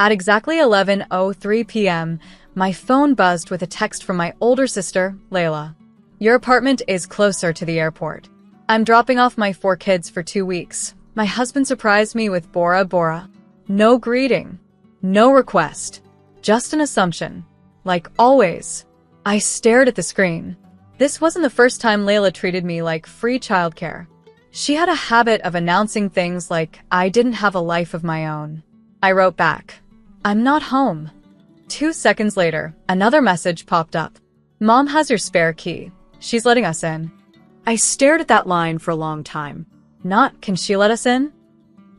At exactly 11:03 p.m., my phone buzzed with a text from my older sister, Layla. Your apartment is closer to the airport. I'm dropping off my 4 kids for 2 weeks. My husband surprised me with Bora Bora. No greeting. No request. Just an assumption. Like always. I stared at the screen. This wasn't the first time Layla treated me like free childcare. She had a habit of announcing things like I didn't have a life of my own. I wrote back, I'm not home. 2 seconds later, another message popped up. Mom has your spare key. She's letting us in. I stared at that line for a long time. Not, can she let us in?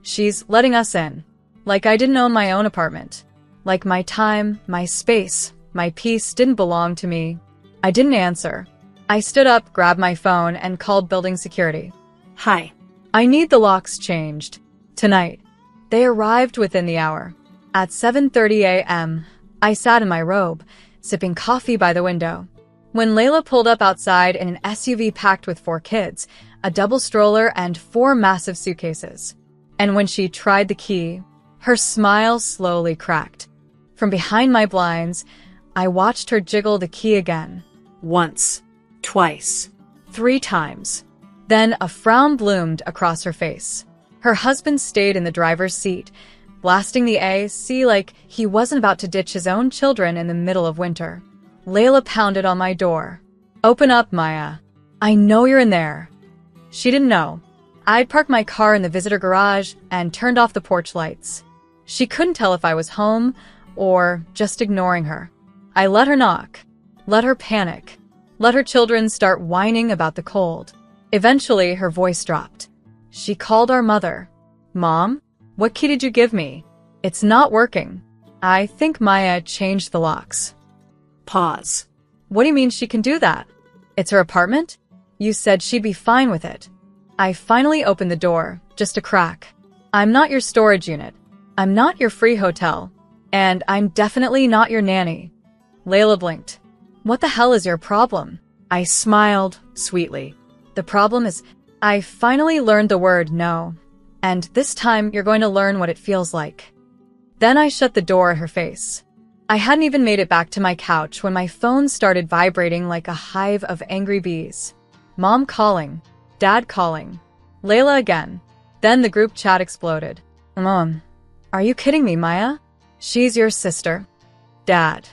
She's letting us in. Like I didn't own my own apartment. Like my time, my space, my peace didn't belong to me. I didn't answer. I stood up, grabbed my phone, and called building security. Hi. I need the locks changed. Tonight. They arrived within the hour. At 7:30 a.m., I sat in my robe, sipping coffee by the window. When Layla pulled up outside in an SUV packed with 4 kids, a double stroller, and 4 massive suitcases. And when she tried the key, her smile slowly cracked. From behind my blinds, I watched her jiggle the key again. Once, twice, 3 times. Then a frown bloomed across her face. Her husband stayed in the driver's seat, blasting the AC like he wasn't about to ditch his own children in the middle of winter. Layla pounded on my door. Open up, Maya. I know you're in there. She didn't know. I'd parked my car in the visitor garage and turned off the porch lights. She couldn't tell if I was home or just ignoring her. I let her knock, let her panic, let her children start whining about the cold. Eventually, her voice dropped. She called our mother. Mom, what key did you give me? It's not working. I think Maya changed the locks. Pause. What do you mean she can do that? It's her apartment? You said she'd be fine with it. I finally opened the door, just a crack. I'm not your storage unit. I'm not your free hotel. And I'm definitely not your nanny. Layla blinked. What the hell is your problem? I smiled sweetly. The problem is, I finally learned the word no. And this time, you're going to learn what it feels like. Then I shut the door at her face. I hadn't even made it back to my couch when my phone started vibrating like a hive of angry bees. Mom calling. Dad calling. Layla again. Then the group chat exploded. Mom, are you kidding me, Maya? She's your sister. Dad.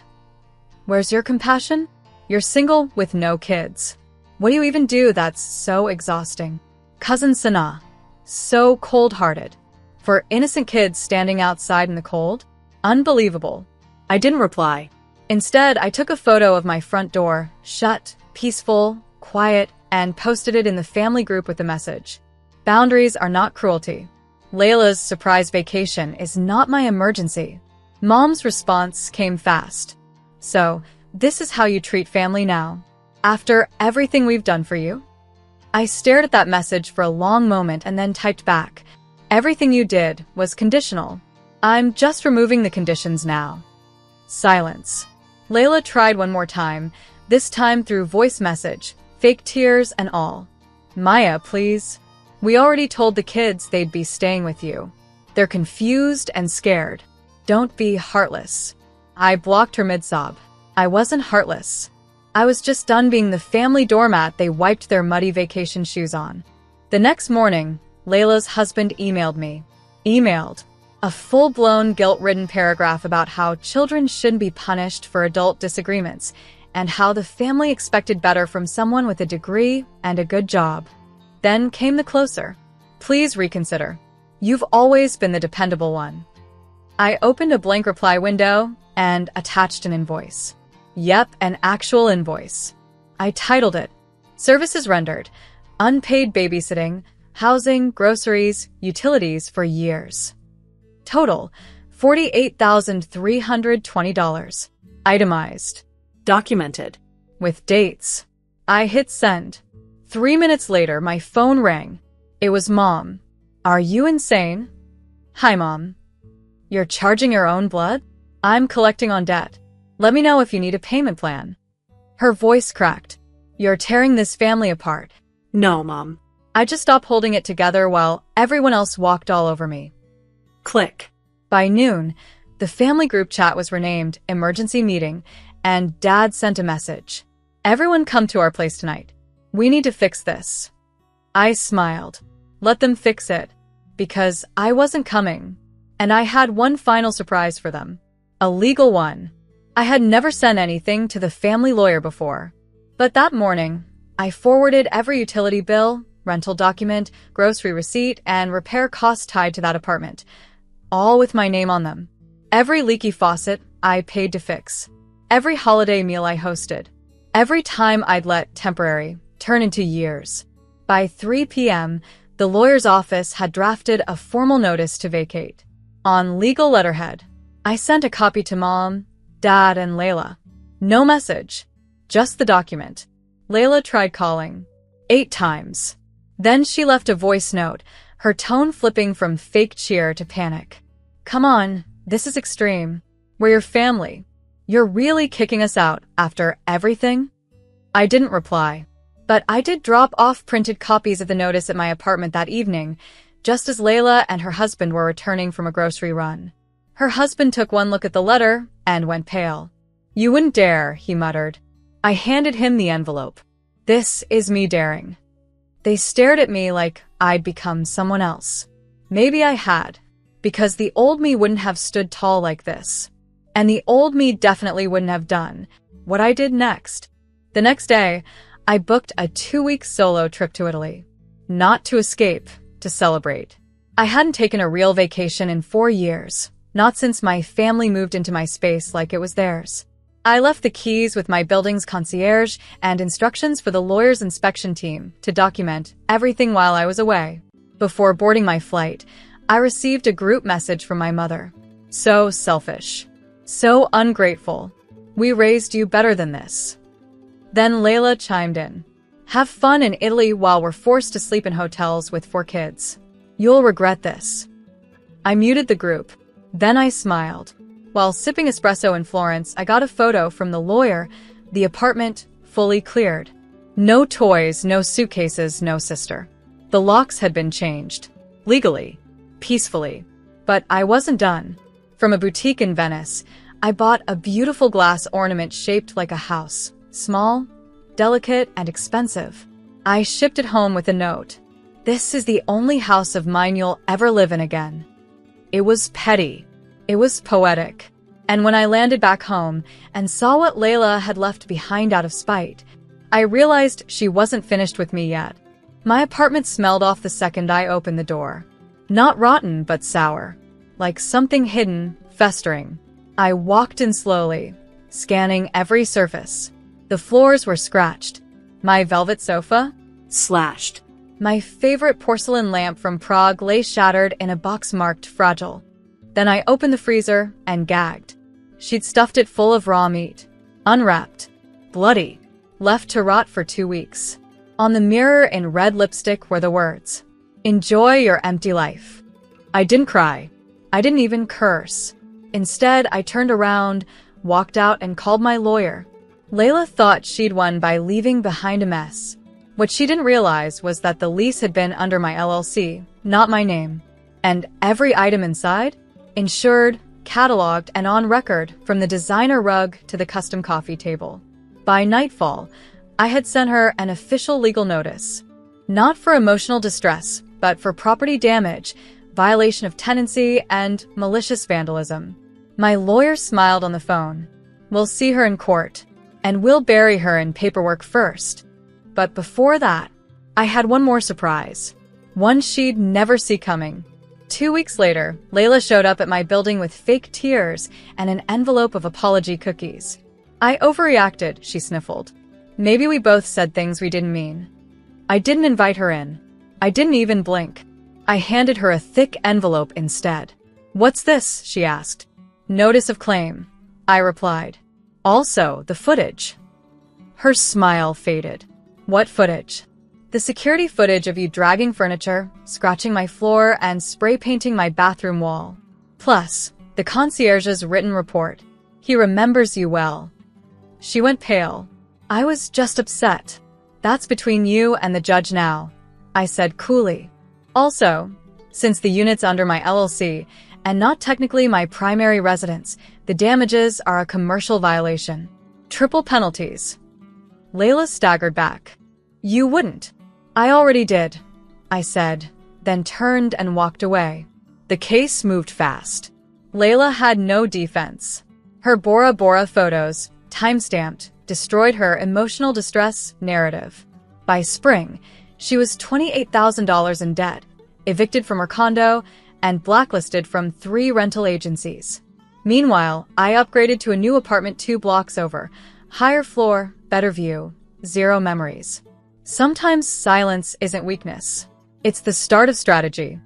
Where's your compassion? You're single with no kids. What do you even do that's so exhausting? Cousin Sana. So cold-hearted. For innocent kids standing outside in the cold? Unbelievable. I didn't reply. Instead, I took a photo of my front door, shut, peaceful, quiet, and posted it in the family group with the message. Boundaries are not cruelty. Layla's surprise vacation is not my emergency. Mom's response came fast. So, this is how you treat family now? After everything we've done for you? I stared at that message for a long moment and then typed back. Everything you did was conditional. I'm just removing the conditions now. Silence. Layla tried one more time, this time through voice message, fake tears and all. Maya, please. We already told the kids they'd be staying with you. They're confused and scared. Don't be heartless. I blocked her mid-sob. I wasn't heartless. I was just done being the family doormat they wiped their muddy vacation shoes on. The next morning, Layla's husband emailed me. Emailed. A full-blown guilt-ridden paragraph about how children shouldn't be punished for adult disagreements and how the family expected better from someone with a degree and a good job. Then came the closer. Please reconsider. You've always been the dependable one. I opened a blank reply window and attached an invoice. Yep, an actual invoice. I titled it, Services Rendered, Unpaid Babysitting, Housing, Groceries, Utilities for Years. Total, $48,320. Itemized. Documented. With dates. I hit send. 3 minutes later, my phone rang. It was Mom. Are you insane? Hi, Mom. You're charging your own blood? I'm collecting on debt. Let me know if you need a payment plan. Her voice cracked. You're tearing this family apart. No, Mom. I just stopped holding it together while everyone else walked all over me. Click. By noon, The family group chat was renamed Emergency Meeting, and Dad sent a message. Everyone come to our place tonight. We need to fix this. I smiled. Let them fix it. Because I wasn't coming. And I had one final surprise for them. A legal one. I had never sent anything to the family lawyer before. But that morning, I forwarded every utility bill, rental document, grocery receipt, and repair costs tied to that apartment, all with my name on them. Every leaky faucet I paid to fix. Every holiday meal I hosted. Every time I'd let temporary turn into years. By 3 p.m., the lawyer's office had drafted a formal notice to vacate. On legal letterhead, I sent a copy to Mom, Dad, and Layla. No message, just the document. Layla tried calling 8 times. Then she left a voice note, her tone flipping from fake cheer to panic. Come on, this is extreme. We're your family. You're really kicking us out after everything? I didn't reply, but I did drop off printed copies of the notice at my apartment that evening, just as Layla and her husband were returning from a grocery run. Her husband took one look at the letter and went pale. You wouldn't dare, he muttered. I handed him the envelope. This is me daring. They stared at me like I'd become someone else. Maybe I had, because the old me wouldn't have stood tall like this. And the old me definitely wouldn't have done what I did next. The next day, I booked a 2-week solo trip to Italy. Not to escape, to celebrate. I hadn't taken a real vacation in 4 years, not since my family moved into my space like it was theirs. I left the keys with my building's concierge and instructions for the lawyer's inspection team to document everything while I was away. Before boarding my flight, I received a group message from my mother. So selfish. So ungrateful. We raised you better than this. Then Layla chimed in. Have fun in Italy while we're forced to sleep in hotels with 4 kids. You'll regret this. I muted the group. Then I smiled. While sipping espresso in Florence, I got a photo from the lawyer, the apartment fully cleared. No toys, no suitcases, no sister. The locks had been changed. Legally. Peacefully. But I wasn't done. From a boutique in Venice, I bought a beautiful glass ornament shaped like a house. Small, delicate, and expensive. I shipped it home with a note. This is the only house of mine you'll ever live in again. It was petty. It was poetic. And when I landed back home and saw what Layla had left behind out of spite, I realized she wasn't finished with me yet. My apartment smelled off the second I opened the door. Not rotten, but sour. Like something hidden, festering. I walked in slowly, scanning every surface. The floors were scratched. My velvet sofa? Slashed. My favorite porcelain lamp from Prague lay shattered in a box marked fragile. Then I opened the freezer and gagged. She'd stuffed it full of raw meat. Unwrapped. Bloody. Left to rot for 2 weeks. On the mirror in red lipstick were the words, "Enjoy your empty life." I didn't cry. I didn't even curse. Instead, I turned around, walked out, and called my lawyer. Layla thought she'd won by leaving behind a mess. What she didn't realize was that the lease had been under my LLC, not my name. And every item inside? Insured, cataloged, and on record, from the designer rug to the custom coffee table. By nightfall, I had sent her an official legal notice. Not for emotional distress, but for property damage, violation of tenancy, and malicious vandalism. My lawyer smiled on the phone. We'll see her in court, and we'll bury her in paperwork first. But before that, I had one more surprise. One she'd never see coming. 2 weeks later, Layla showed up at my building with fake tears and an envelope of apology cookies. I overreacted, she sniffled. Maybe we both said things we didn't mean. I didn't invite her in. I didn't even blink. I handed her a thick envelope instead. What's this? She asked. Notice of claim, I replied. Also, the footage. Her smile faded. What footage? The security footage of you dragging furniture, scratching my floor, and spray painting my bathroom wall. Plus, the concierge's written report. He remembers you well. She went pale. I was just upset. That's between you and the judge now, I said coolly. Also, since the unit's under my LLC, and not technically my primary residence. The damages are a commercial violation. Triple penalties. Layla staggered back. You wouldn't. I already did, I said, then turned and walked away. The case moved fast. Layla had no defense. Her Bora Bora photos, timestamped, destroyed her emotional distress narrative. By spring, she was $28,000 in debt, evicted from her condo, and blacklisted from 3 rental agencies. Meanwhile, I upgraded to a new apartment 2 blocks over. Higher floor, better view, 0 memories. Sometimes silence isn't weakness. It's the start of strategy.